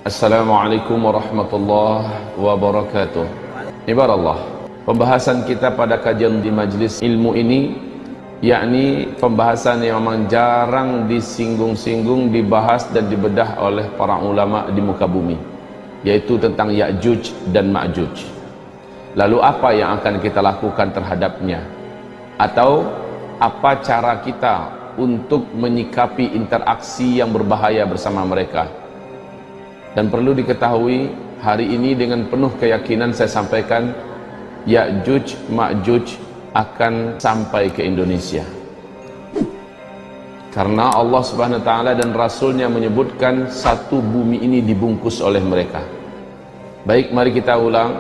Assalamualaikum warahmatullahi wabarakatuh. Ibaratullah, pembahasan kita pada kajian di majlis ilmu ini, yakni pembahasan yang memang jarang disinggung-singgung, dibahas dan dibedah oleh para ulama di muka bumi, yaitu tentang Ya'juj dan Ma'juj. Lalu apa yang akan kita lakukan terhadapnya? Atau apa cara kita untuk menyikapi interaksi yang berbahaya bersama mereka? Dan perlu diketahui, hari ini dengan penuh keyakinan saya sampaikan, Ya'juj Ma'juj akan sampai ke Indonesia. Karena Allah Subhanahu wa taala dan Rasulnya menyebutkan satu bumi ini dibungkus oleh mereka. Baik, mari kita ulang.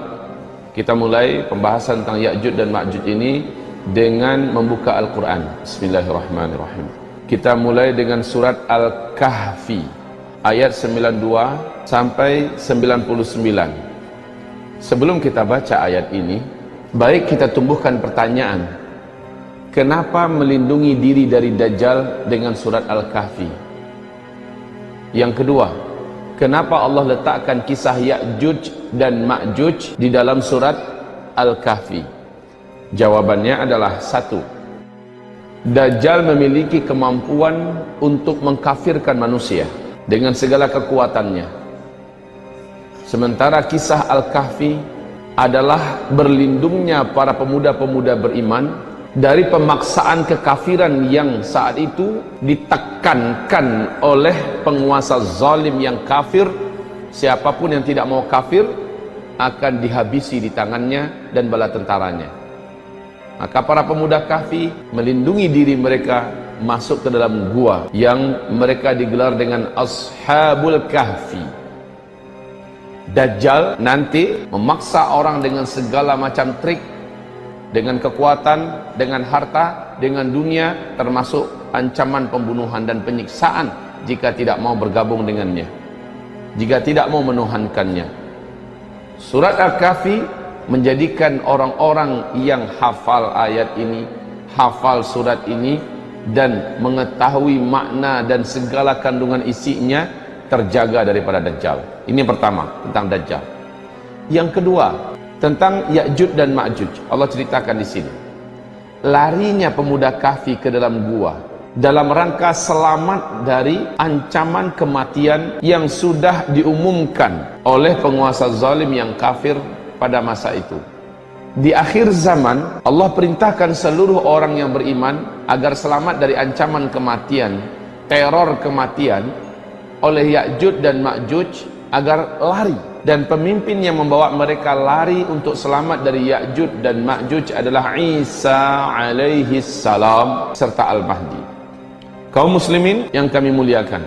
Kita mulai pembahasan tentang Ya'juj dan Ma'juj ini dengan membuka Al-Quran. Bismillahirrahmanirrahim. Kita mulai dengan surat Al-Kahfi ayat 92 sampai 99. Sebelum kita baca ayat ini, baik kita tumbuhkan pertanyaan, kenapa melindungi diri dari Dajjal dengan surat Al-Kahfi? Yang kedua, kenapa Allah letakkan kisah Ya'juj dan Ma'juj di dalam surat Al-Kahfi? Jawabannya adalah satu, Dajjal memiliki kemampuan untuk mengkafirkan manusia dengan segala kekuatannya. Sementara kisah Al-Kahfi adalah berlindungnya para pemuda-pemuda beriman dari pemaksaan kekafiran yang saat itu ditekankan oleh penguasa zalim yang kafir. Siapapun yang tidak mau kafir akan dihabisi di tangannya dan bala tentaranya. Maka para pemuda Kahfi melindungi diri mereka masuk ke dalam gua yang mereka digelar dengan Ashabul Kahfi. Dajjal nanti memaksa orang dengan segala macam trik, dengan kekuatan, dengan harta, dengan dunia, termasuk ancaman pembunuhan dan penyiksaan jika tidak mau bergabung dengannya, jika tidak mau menuhankannya. Surat Al-Kahfi menjadikan orang-orang yang hafal ayat ini, hafal surat ini, dan mengetahui makna dan segala kandungan isinya terjaga daripada Dajjal. Ini pertama, tentang Dajjal. Yang kedua, tentang Ya'juj dan Ma'juj. Allah ceritakan di sini, larinya pemuda Kahfi ke dalam gua dalam rangka selamat dari ancaman kematian yang sudah diumumkan oleh penguasa zalim yang kafir pada masa itu. Di akhir zaman, Allah perintahkan seluruh orang yang beriman agar selamat dari ancaman kematian, teror kematian oleh Ya'juj dan Ma'juj, agar lari. Dan pemimpin yang membawa mereka lari untuk selamat dari Ya'juj dan Ma'juj adalah Isa alaihi salam serta Al-Mahdi. Kaum muslimin yang kami muliakan,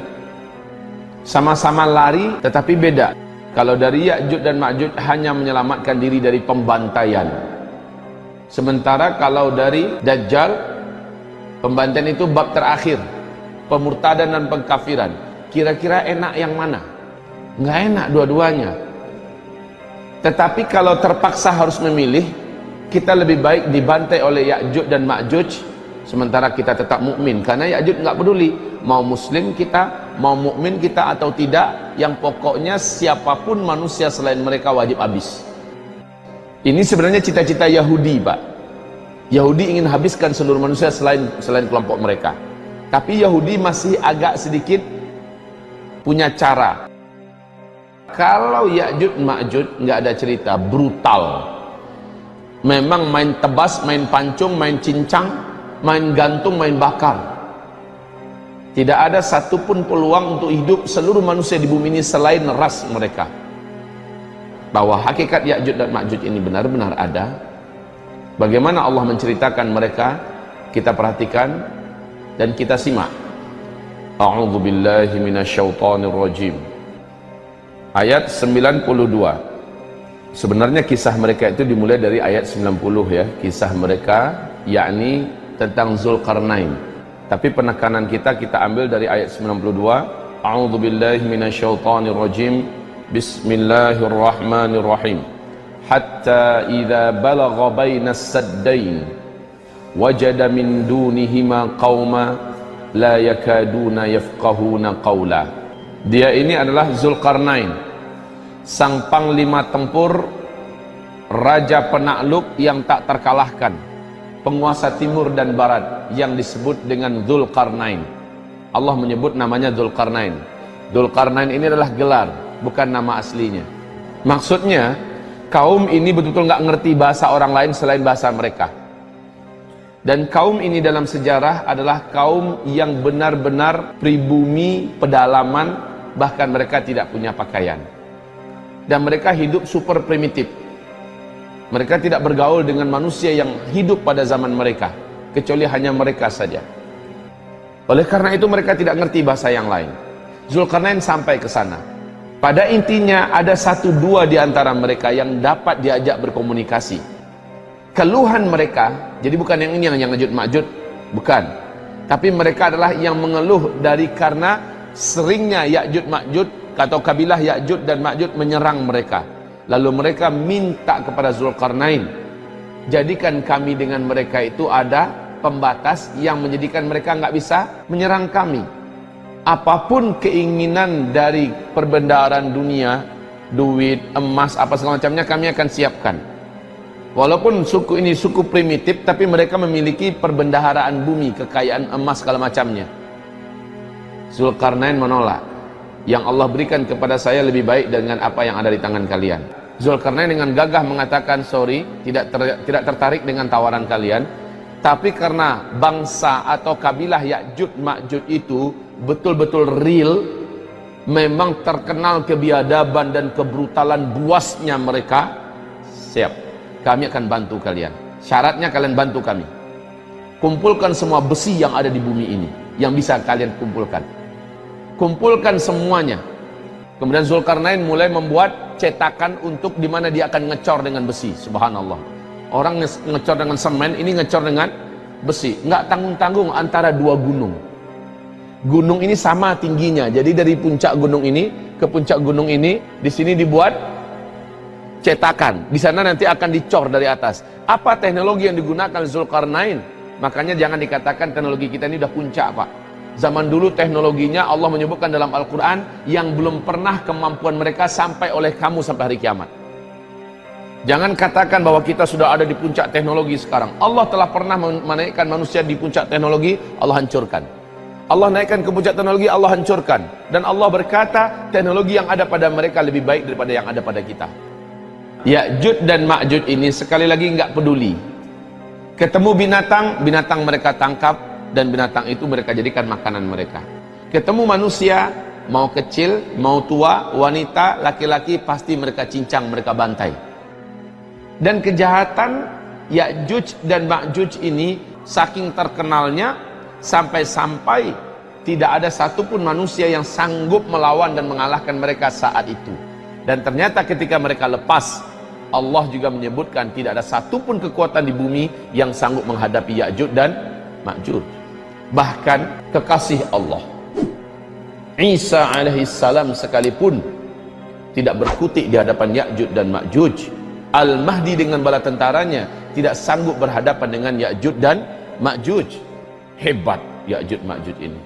sama-sama lari tetapi beda. Kalau dari Ya'juj dan Ma'juj hanya menyelamatkan diri dari pembantaian. Sementara kalau dari Dajjal, pembantaian itu bab terakhir, pemurtadan dan pengkafiran. Kira-kira enak yang mana? Nggak enak dua-duanya. Tetapi kalau terpaksa harus memilih, kita lebih baik dibantai oleh Ya'juj dan Ma'juj, sementara kita tetap mukmin. Karena Ya'juj nggak peduli mau muslim kita, mau mukmin kita atau tidak, yang pokoknya siapapun manusia selain mereka wajib habis. Ini sebenarnya cita-cita Yahudi, Pak. Yahudi ingin habiskan seluruh manusia selain kelompok mereka. Tapi Yahudi masih agak sedikit punya cara. Kalau Ya'juj Ma'juj nggak ada cerita, brutal. Memang main tebas, main pancung, main cincang, main gantung, main bakar. Tidak ada satupun peluang untuk hidup seluruh manusia di bumi ini selain ras mereka. Bahwa hakikat Ya'juj dan Ma'juj ini benar-benar ada. Bagaimana Allah menceritakan mereka, kita perhatikan dan kita simak. A'udzu billahi minasyaitonir rajim. Ayat 92. Sebenarnya kisah mereka itu dimulai dari ayat 90 ya, kisah mereka yakni tentang Zulkarnain. Tapi penekanan kita ambil dari ayat 92. A'udzu billahi minasyaitonir rajim. Bismillahirrahmanirrahim. Hatta idza balagha bainas saddain wajada min dunihima qauma la yakaduna yafqahuna qawla. Dia ini adalah Zulkarnain. sang panglima tempur, raja penakluk yang tak terkalahkan, penguasa timur dan barat yang disebut dengan Dzulqarnain. Allah menyebut namanya Dzulqarnain. Dzulqarnain ini adalah gelar, bukan nama aslinya. Maksudnya kaum ini betul-betul nggak ngerti bahasa orang lain selain bahasa mereka. Dan kaum ini dalam sejarah adalah kaum yang benar-benar pribumi, pedalaman, bahkan mereka tidak punya pakaian. Dan mereka hidup super primitif. Mereka tidak bergaul dengan manusia yang hidup pada zaman mereka, kecuali hanya mereka saja. Oleh karena itu mereka tidak ngerti bahasa yang lain. Dzulqarnain sampai ke sana. Pada intinya ada 1-2 di antara mereka yang dapat diajak berkomunikasi. Keluhan mereka, jadi bukan yang ini yang Ya'juj Ma'juj, bukan. Tapi mereka adalah yang mengeluh dari karena seringnya Ya'juj Ma'juj atau kabilah Ya'juj dan Ma'juj menyerang mereka. Lalu mereka minta kepada Dzulqarnain, jadikan kami dengan mereka itu ada pembatas yang menjadikan mereka nggak bisa menyerang kami. Apapun keinginan dari perbendaharaan dunia, duit, emas, apa segala macamnya kami akan siapkan. Walaupun suku ini suku primitif, tapi mereka memiliki perbendaharaan bumi, kekayaan emas segala macamnya. Dzulqarnain menolak. Yang Allah berikan kepada saya lebih baik dengan apa yang ada di tangan kalian. Dzulqarnain dengan gagah mengatakan, sorry, tidak tertarik dengan tawaran kalian. Tapi karena bangsa atau kabilah Ya'juj Ma'juj itu betul-betul real, memang terkenal kebiadaban dan kebrutalan buasnya mereka, siap. Kami akan bantu kalian. Syaratnya kalian bantu kami. Kumpulkan semua besi yang ada di bumi ini, yang bisa kalian kumpulkan. Kumpulkan semuanya. Kemudian Dzulqarnain mulai membuat cetakan untuk di mana dia akan ngecor dengan besi. Subhanallah. Orang ngecor dengan semen, ini ngecor dengan besi. Nggak tanggung-tanggung antara 2 gunung. Gunung ini sama tingginya. Jadi dari puncak gunung ini ke puncak gunung ini, di sini dibuat cetakan, di sana nanti akan dicor dari atas. Apa teknologi yang digunakan Dzulqarnain? Makanya jangan dikatakan teknologi kita ini udah puncak, Pak. Zaman dulu teknologinya Allah menyebutkan dalam Al-Quran yang belum pernah kemampuan mereka sampai oleh kamu sampai hari kiamat. Jangan katakan bahwa kita sudah ada di puncak teknologi sekarang. Allah telah pernah menaikkan manusia di puncak teknologi, Allah hancurkan. Allah naikkan ke puncak teknologi, Allah hancurkan. Dan Allah berkata teknologi yang ada pada mereka lebih baik daripada yang ada pada kita. Ya'juj dan Ma'juj ini sekali lagi nggak peduli. Ketemu binatang, binatang mereka tangkap, dan binatang itu mereka jadikan makanan mereka. Ketemu manusia, mau kecil, mau tua, wanita, laki-laki, pasti mereka cincang, mereka bantai. Dan kejahatan Ya'juj dan Ma'juj ini saking terkenalnya, sampai-sampai tidak ada satupun manusia yang sanggup melawan dan mengalahkan mereka saat itu. Dan ternyata ketika mereka lepas, Allah juga menyebutkan tidak ada satupun kekuatan di bumi yang sanggup menghadapi Ya'juj dan Ma'juj. Bahkan kekasih Allah Isa alaihissalam sekalipun tidak berkutik di hadapan Ya'juj dan Ma'juj. Al-Mahdi dengan bala tentaranya tidak sanggup berhadapan dengan Ya'juj dan Ma'juj. Hebat Ya'juj Ma'juj ini.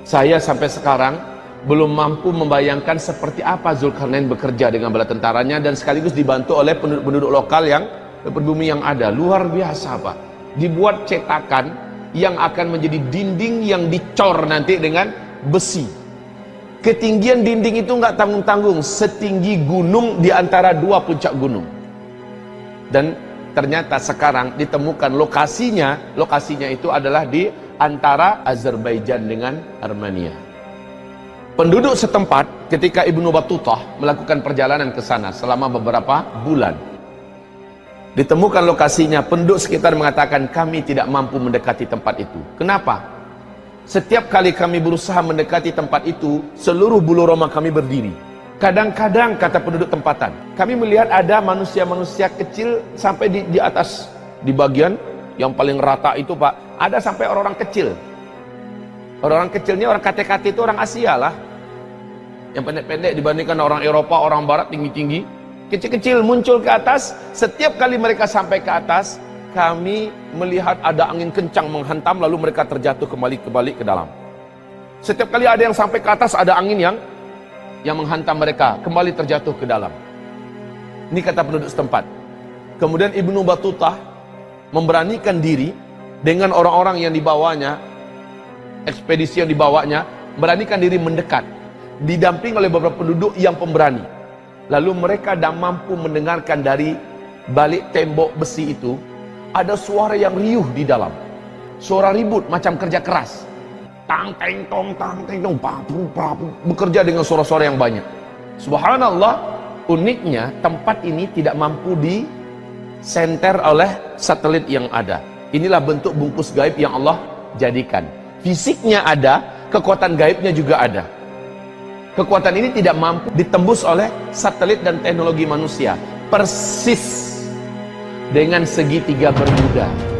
Saya sampai sekarang belum mampu membayangkan seperti apa Dzulqarnain bekerja dengan bala tentaranya dan sekaligus dibantu oleh penduduk lokal yang pribumi yang ada. Luar biasa, Pak. Dibuat cetakan yang akan menjadi dinding yang dicor nanti dengan besi. Ketinggian dinding itu nggak tanggung-tanggung, setinggi gunung di antara 2 puncak gunung. Dan ternyata sekarang ditemukan lokasinya itu adalah di antara Azerbaijan dengan Armenia. Penduduk setempat ketika Ibnu Battutah melakukan perjalanan ke sana selama beberapa bulan, ditemukan lokasinya, penduduk sekitar mengatakan kami tidak mampu mendekati tempat itu. Kenapa? Setiap kali kami berusaha mendekati tempat itu, seluruh bulu roma kami berdiri. Kadang-kadang, kata penduduk tempatan, kami melihat ada manusia-manusia kecil sampai di atas, di bagian yang paling rata itu, Pak, ada sampai orang-orang kecil. Orang-orang kecilnya, orang KT-KT itu orang Asia lah. Yang pendek-pendek dibandingkan orang Eropa, orang Barat tinggi-tinggi. Kecil-kecil muncul ke atas. Setiap kali mereka sampai ke atas, kami melihat ada angin kencang menghantam, lalu mereka terjatuh kembali ke dalam. Setiap kali ada yang sampai ke atas, ada angin yang yang menghantam mereka kembali terjatuh ke dalam. Ini kata penduduk setempat. Kemudian Ibnu Battutah memberanikan diri dengan orang-orang yang dibawanya, ekspedisi yang dibawanya, beranikan diri mendekat, didamping oleh beberapa penduduk yang pemberani. Lalu mereka dah mampu mendengarkan dari balik tembok besi itu ada suara yang riuh di dalam, suara ribut macam kerja keras, tang teng tong, papu papu, bekerja dengan suara-suara yang banyak. Subhanallah, uniknya tempat ini tidak mampu disenter oleh satelit yang ada. Inilah bentuk bungkus gaib yang Allah jadikan. Fisiknya ada, kekuatan gaibnya juga ada. Kekuatan ini tidak mampu ditembus oleh satelit dan teknologi manusia. Persis dengan segitiga Bermuda.